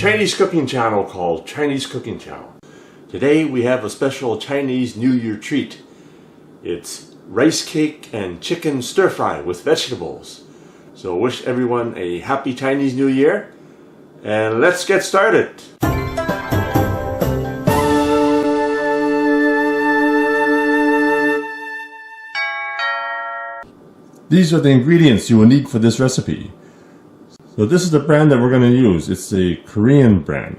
Chinese cooking channel called Chinese Cooking Channel. Today we have a special Chinese New Year treat. It's rice cake and chicken stir fry with vegetables. So wish everyone a happy Chinese New Year, and let's get started. These are the ingredients you will need for this recipe. So this is the brand that we're going to use. It's a Korean brand.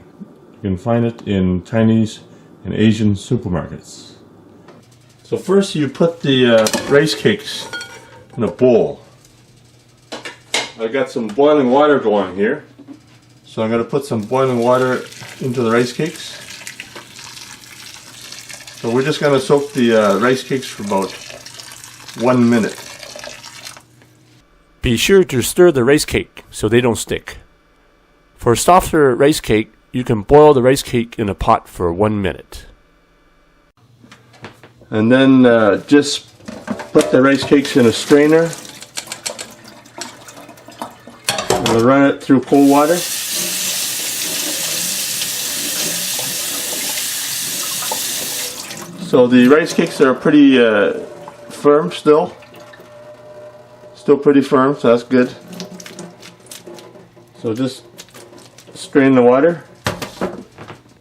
You can find it in Chinese and Asian supermarkets. So first you put the rice cakes in a bowl. I got some boiling water going here. So I'm going to put some boiling water into the rice cakes. So we're just going to soak the rice cakes for about 1 minute. Be sure to stir the rice cake so they don't stick. For a softer rice cake, you can boil the rice cake in a pot for 1 minute. And then just put the rice cakes in a strainer. We'll run it through cold water. So the rice cakes are pretty firm still. Still pretty firm, so that's good. So just strain the water.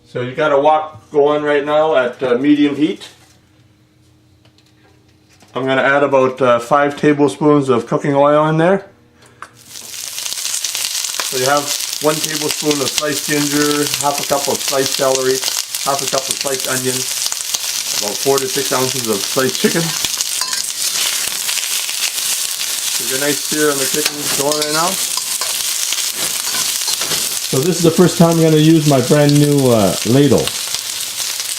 So you got a wok going right now at medium heat. I'm going to add about 5 tablespoons of cooking oil in there. So you have 1 tablespoon of sliced ginger, half a cup of sliced celery, half a cup of sliced onion, about 4 to 6 ounces of sliced chicken. So you got a nice sear on the chicken going right now. So this is the first time I'm going to use my brand new ladle.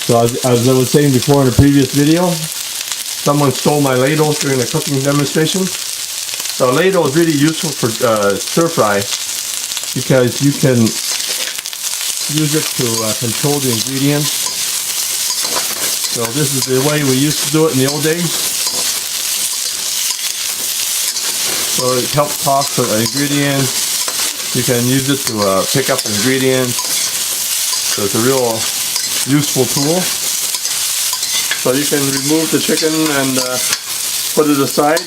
So as I was saying before in a previous video, someone stole my ladle during the cooking demonstration. So a ladle is really useful for stir fry because you can use it to control the ingredients. So this is the way we used to do it in the old days. So it helps toss the ingredients. You can use it to pick up ingredients. So it's a real useful tool. So you can remove the chicken and put it aside.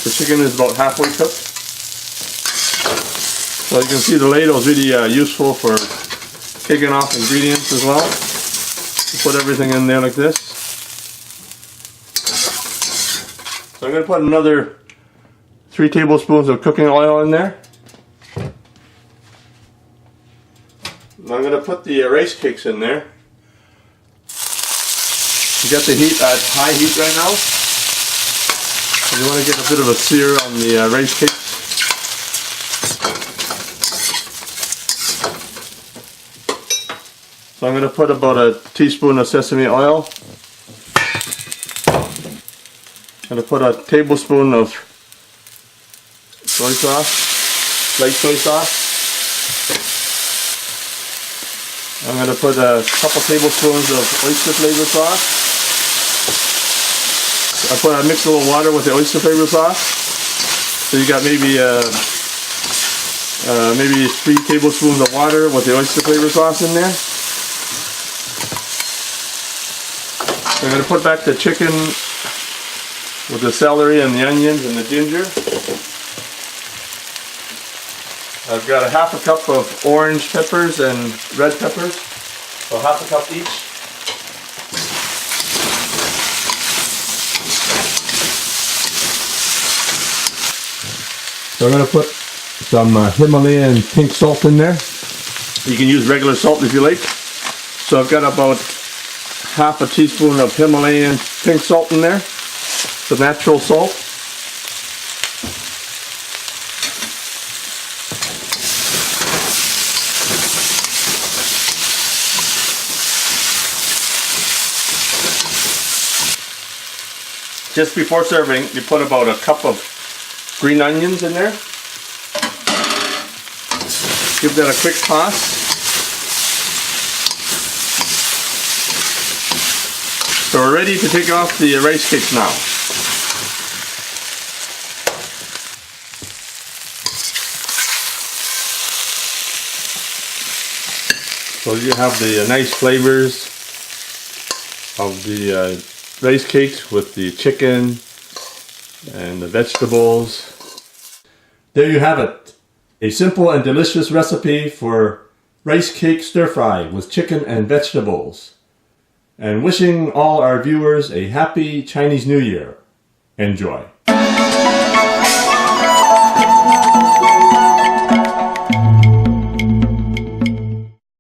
The chicken is about halfway cooked. So you can see the ladle is really useful for taking off ingredients as well. You put everything in there like this. So I'm going to put another 3 tablespoons of cooking oil in there. And I'm going to put the rice cakes in there. You got the heat at high heat right now. You want to get a bit of a sear on the rice cakes. So I'm going to put about a teaspoon of sesame oil. I'm going to put a tablespoon of soy sauce, light soy sauce. I'm going to put a couple tablespoons of oyster flavor sauce. I mix a little water with the oyster flavor sauce. So you got maybe 3 tablespoons of water with the oyster flavor sauce in there. I'm going to put back the chicken with the celery and the onions and the ginger. I've got a half a cup of orange peppers and red peppers, so half a cup each. So I'm going to put some Himalayan pink salt in there. You can use regular salt if you like. So I've got about half a teaspoon of Himalayan pink salt in there. The natural salt. Just before serving, you put about a cup of green onions in there. Give that a quick toss. So we're ready to take off the rice cakes now. So you have the nice flavors of the rice cakes with the chicken and the vegetables. There you have it. A simple and delicious recipe for rice cake stir fry with chicken and vegetables. And wishing all our viewers a happy Chinese New Year. Enjoy.